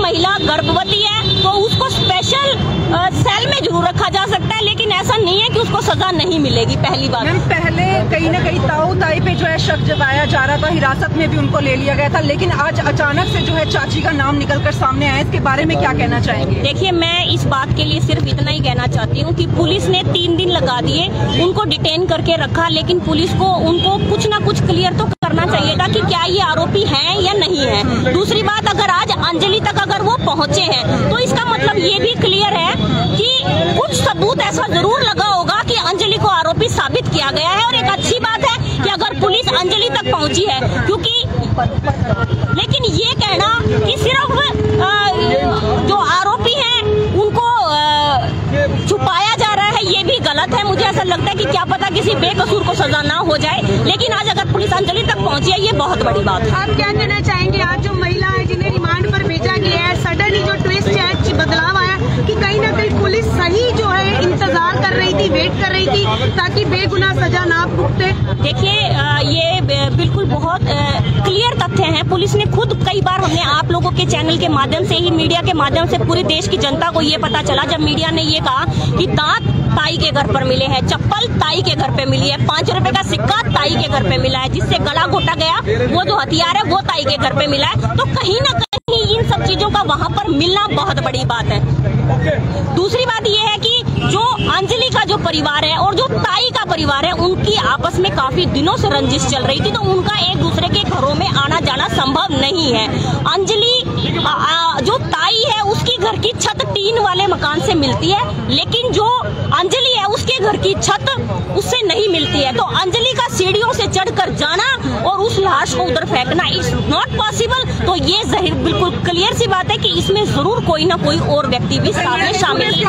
महिला गर्भवती है तो उसको स्पेशल सेल में जरूर रखा जा सकता है, लेकिन ऐसा नहीं है कि उसको सजा नहीं मिलेगी। पहली बात, मैम पहले कहीं न कहीं ताई पे जो है शक जताया जा रहा था, हिरासत में भी उनको ले लिया गया था, लेकिन आज अचानक से जो है चाची का नाम निकलकर सामने आया, इसके बारे में क्या कहना चाहेंगे? देखिए, मैं इस बात के लिए सिर्फ इतना ही कहना चाहती हूँ कि पुलिस ने 3 दिन लगा दिए, उनको डिटेन करके रखा, लेकिन पुलिस को उनको कुछ ना कुछ क्लियर तो करना चाहिए था कि क्या ये आरोपी हैं या नहीं है। दूसरी बात, अगर आज अंजलि तक अगर वो पहुंचे हैं तो इसका मतलब ये भी क्लियर है कि कुछ सबूत ऐसा जरूर लगा होगा कि अंजलि को आरोपी साबित किया गया है। और एक अच्छी बात है कि अगर पुलिस अंजलि तक पहुंची है, क्योंकि लेकिन ये कहना कि सिर्फ जो आरोपी हैं उनको छुपाया जा रहा है, ये भी गलत है। मुझे ऐसा लगता है कि क्या पता किसी बेकसूर को सजा ना हो जाए, लेकिन आज अगर पुलिस अंजलि तक पहुंची है, ये बहुत बड़ी बात है। आप क्या कहना चाहेंगे? आज जो महिला है जिन्हें रिमांड पर भेजा गया है, सडनली जो ट्विस्ट है, बदलाव आया कि कहीं ना कहीं पुलिस सही जो है इंतजार कर रही थी, वेट कर रही थी ताकि बेगुनाह सजा ना भुगते। देखिए, ये बिल्कुल बहुत क्लियर तथ्य हैं। पुलिस ने खुद कई बार, हमने आप लोगों के चैनल के माध्यम से ही, मीडिया के माध्यम से पूरे देश की जनता को ये पता चला जब मीडिया ने ये कहा कि दांत ताई के घर पर मिले हैं, चप्पल ताई के घर पे मिली है, 5 रुपए का सिक्का ताई के घर पे मिला है, जिससे गला घोटा गया वो जो हथियार है वो ताई के घर पे मिला है। तो कहीं ना कहीं इन सब चीजों का वहाँ पर मिलना बहुत बड़ी बात है। दूसरी बात ये है कि जो अंजलि का जो परिवार है और जो ताई का परिवार है, उनकी आपस में काफी दिनों से रंजिश चल रही थी, तो उनका एक दूसरे के घरों में आना जाना संभव नहीं है। अंजलि जो ताई है उसकी घर की छत टीन वाले मकान से मिलती है, लेकिन जो अंजलि है उसके घर की छत उससे नहीं मिलती है। तो अंजलि का सीढ़ियों से चढ़कर जाना और उस लाश को उधर फेंकना इज नॉट पॉसिबल। तो ये जाहिर बिल्कुल क्लियर सी बात है कि इसमें जरूर कोई ना कोई और व्यक्ति भी साथ में शामिल है।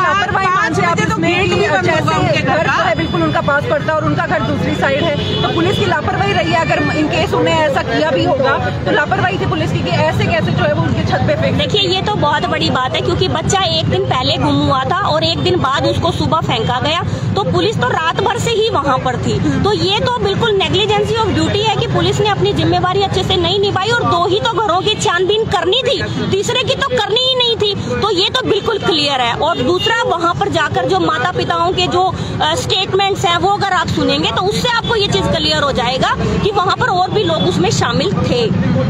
बिल्कुल उनका पास पड़ता है और उनका घर दूसरी साइड है, तो पुलिस की लापरवाही रही है। अगर इनकेस उन्हें ऐसा किया भी होगा तो लापरवाही थी पुलिस की कि ऐसे कैसे जो है वो उनकी छत पे फेंक। देखिए, ये तो बहुत बड़ी बात है, क्योंकि बच्चा एक दिन पहले गुम हुआ था और एक दिन बाद उसको सुबह फेंका गया, तो पुलिस तो रात भर से ही वहाँ पर थी। तो ये तो बिल्कुल नेग्लिजेंसी ऑफ ड्यूटी है कि पुलिस ने अपनी जिम्मेवारी अच्छे से नहीं निभाई, और 2 ही तो घरों की छानबीन करनी थी, तीसरे की तो करनी ही नहीं थी। तो ये तो बिल्कुल क्लियर है। और दूसरा, वहाँ पर जाकर जो माता पिताओं के जो स्टेटमेंट्स हैं वो अगर आप सुनेंगे तो उससे आपको ये चीज क्लियर हो जाएगा कि वहाँ पर और भी लोग उसमें शामिल थे।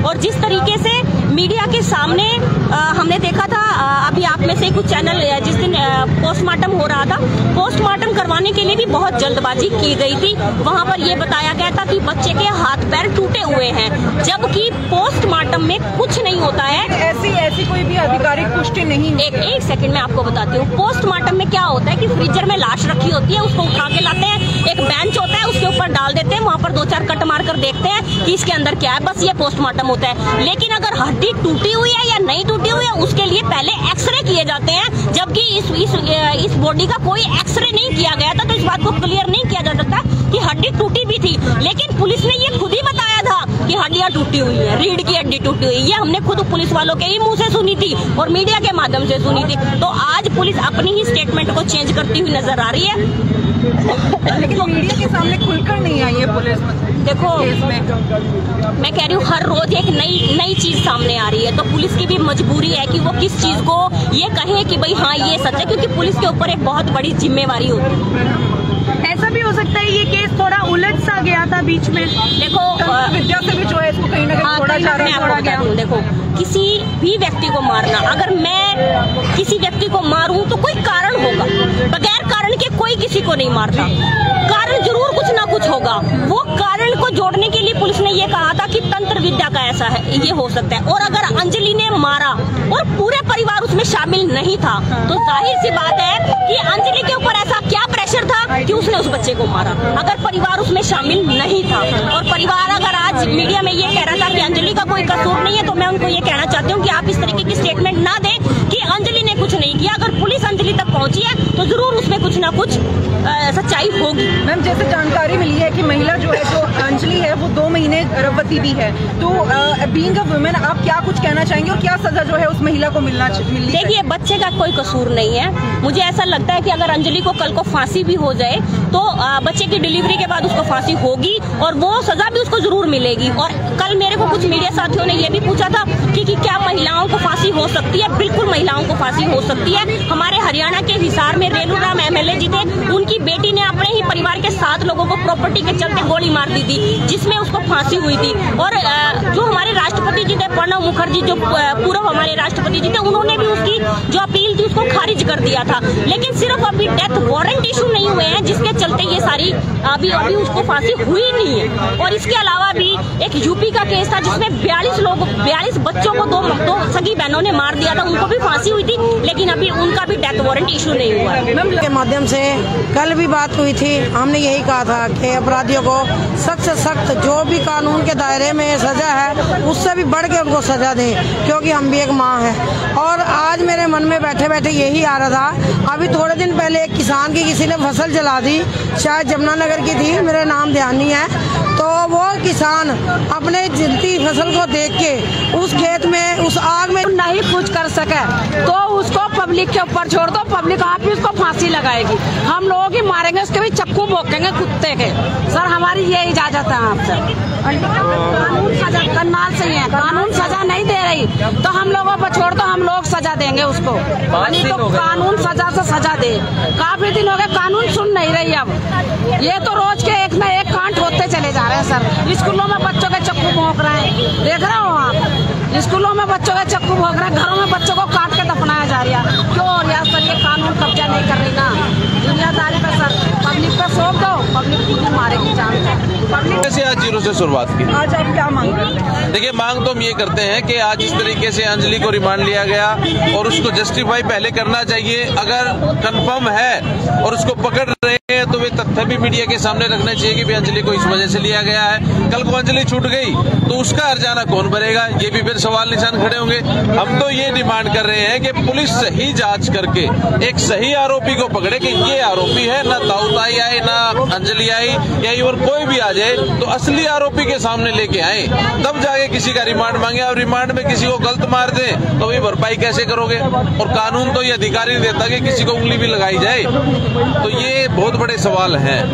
और जिस तरीके से मीडिया के सामने हमने देखा था, अभी आप में से कुछ चैनल, जिस दिन पोस्टमार्टम हो रहा था, पोस्टमार्टम करवाने के लिए भी बहुत जल्दबाजी की गई थी। वहाँ पर यह बताया गया था कि बच्चे के हाथ पैर टूटे हुए हैं, जबकि पोस्टमार्टम में कुछ नहीं होता है। ऐसी कोई भी आधिकारिक पुष्टि नहीं। एक सेकंड में आपको बताती हूँ। पोस्टमार्टम में क्या होता है कि फ्रीजर में लाश रखी होती है, उसको उठा के लाते हैं, एक बेंच होता है उसके ऊपर डाल देते हैं, वहाँ पर 2-4 कट मार कर देखते हैं कि इसके अंदर क्या है, बस ये पोस्टमार्टम होता है। लेकिन अगर हड्डी टूटी हुई है या नहीं टूटी हुई है, उसके लिए पहले एक्सरे किए जाते हैं, जबकि इस बॉडी का कोई एक्सरे नहीं किया गया था। तो इस बात को क्लियर नहीं किया जा सकता कि हड्डी टूटी भी थी। लेकिन पुलिस ने ये खुद ही बताया था कि हड्डियां टूटी हुई है, रीढ़ की हड्डी टूटी हुई है। ये हमने खुद पुलिस वालों के ही मुंह से सुनी थी और मीडिया के माध्यम से सुनी थी। तो आज पुलिस अपनी ही स्टेटमेंट को चेंज करती हुई नजर आ रही है, लेकिन मीडिया के सामने खुलकर नहीं आई है पुलिस। देखो, मैं कह रही हूँ हर रोज एक नई चीज सामने आ रही है, तो पुलिस की भी मजबूरी है कि वो किस चीज को ये कहे कि भाई हाँ ये सच है, क्योंकि पुलिस के ऊपर एक बहुत बड़ी जिम्मेवारी होती है। ऐसा भी हो सकता है ये केस थोड़ा उलझ सा गया था बीच में। देखो, विद्या से भी जो है इसको कहीं ना कहीं थोड़ा गया। देखो, किसी भी व्यक्ति को मारना, अगर मैं किसी व्यक्ति को मारूं तो कोई कारण होगा, बगैर कारण के कोई किसी को नहीं मारता, कारण जरूर कुछ ना कुछ होगा। वो कारण को जोड़ने के लिए पुलिस ने ये कहा था कि तंत्र विद्या का ऐसा है, ये हो सकता है। और अगर अंजलि ने मारा और पूरे परिवार उसमें शामिल नहीं था, तो जाहिर सी बात है कि अंजलि के ऊपर ऐसा क्या प्रेशर था कि उसने उस बच्चे को मारा, अगर परिवार उसमें शामिल नहीं था। और परिवार अगर आज मीडिया में ये कह रहा था कि अंजलि का कोई कसूर नहीं है, तो मैं उनको ये कहना चाहती हूँ कि आप इस तरीके की स्टेटमेंट ना दें कि अंजलि ने कुछ नहीं किया। अगर पुलिस अंजलि तक पहुंची है तो जरूर उसमें कुछ ना कुछ सच्चाई सच्चाई होगी। मैम, जैसे जानकारी मिली है कि महिला जो है, जो अंजलि है, वो 2 महीने गर्भवती भी है, तो बीइंग अ वुमेन आप क्या कुछ कहना चाहेंगे और क्या सजा जो है उस महिला को मिलनी चाहिए? देखिए, बच्चे का कोई कसूर नहीं है। मुझे ऐसा लगता है कि अगर अंजलि को कल को फांसी भी हो जाए तो बच्चे की डिलीवरी के बाद उसको फांसी होगी और वो सजा भी उसको जरूर मिलेगी। और कल मेरे को कुछ मीडिया साथियों ने ये भी पूछा था कि क्या महिलाओं को फांसी हो सकती है? बिल्कुल महिलाओं को फांसी हो सकती है। हमारे हरियाणा के हिसार में रेणुराम एमएलए जी थे, उनकी बेटी ने अपने ही परिवार के 7 लोगों को प्रॉपर्टी के चलते गोली मार दी थी, जिसमें उसको फांसी हुई थी। और जो हमारे राष्ट्रपति जी थे, प्रणब मुखर्जी, जो पूर्व हमारे राष्ट्रपति जी थे, उन्होंने भी उसकी जो अपील थी उसको खारिज कर दिया था। लेकिन सिर्फ अभी डेथ वारंट इशू नहीं हुए हैं, जिसके चलते ये सारी अभी उसको फांसी हुई नहीं है। और इसके अलावा भी एक यूपी का केस था जिसमें 42 बच्चों को दो सगी बहनों ने मार दिया था, उनको भी फांसी हुई थी, लेकिन अभी उनका भी डेथ वारंट इशू नहीं हुआ है। के माध्यम से कल भी बात हुई थी, हमने यही कहा था कि अपराधियों को सख्त से सख्त, जो भी कानून के दायरे में सजा है उससे भी बढ़ के उनको सजा दें, क्योंकि हम भी एक माँ है। और आज मेरे मन में बैठे बैठे यही आ रहा था, अभी थोड़े दिन पहले एक किसान की किसी ने फसल जला दी, शायद जमुनानगर की थी, मेरा नाम ध्यान नहीं है, तो वो किसान अपने जलती फसल को देख के उस खेत में उस आग में नहीं कुछ कर सके तो उसको पब्लिक के ऊपर छोड़ दो, पब्लिक आप ही उसको फांसी लगाएगी। हम लोगों की मारेंगे, उसके भी चक्कू भोंकेंगे कुत्ते के। सर, हमारी ये इजाजत है आपसे। कानून सजा करनाल से है, कानून सजा नहीं दे रही तो हम लोगों को छोड़ दो, हम लोग सजा देंगे उसको। तो कानून सजा से सजा दे। काफी दिन हो गए, कानून सुन नहीं रही। अब ये तो रोज के एक न एक कांड होते चले जा रहे हैं सर। स्कूलों में बच्चों के चक्कू भोंक रहे हैं, देख रहे हो आप? स्कूलों में बच्चों के चक्कू भोंक रहे हैं, घरों में बच्चों को काट के दफनाया जा रहा है। क्यों यार सर, ये कानून कब्जा नहीं कर रही ना दुनियादारी पे सर। पब्लिक पे सौंप दो, पब्लिक खुद ही मारेगी जान है। कैसे आज 0 से शुरुआत की? आज आप क्या मांग रहे हैं? देखिए, मांग तो हम ये करते हैं कि आज इस तरीके से अंजलि को रिमांड लिया गया और उसको जस्टिफाई पहले करना चाहिए। अगर कंफर्म है और उसको पकड़ रहे हैं तो वे तथ्य भी मीडिया के सामने रखने चाहिए कि अंजलि को इस वजह से लिया गया है। कल को अंजलि छूट गई तो उसका हर्जाना कौन भरेगा? ये भी फिर सवाल निशान खड़े होंगे। हम तो ये डिमांड कर रहे हैं कि पुलिस सही जांच करके एक सही आरोपी को पकड़े कि ये आरोपी है, ना दाऊताई आए, ना अंजलि आई, या इवन कोई भी आ जाए तो असली आरोपी के सामने लेके आए, तब जाके किसी का रिमांड मांगे। और रिमांड में किसी को गलत मार दे तो ये भरपाई कैसे करोगे? और कानून तो ये अधिकार नहीं देता कि किसी को उंगली भी लगाई जाए। तो ये बहुत बड़े सवाल हैं।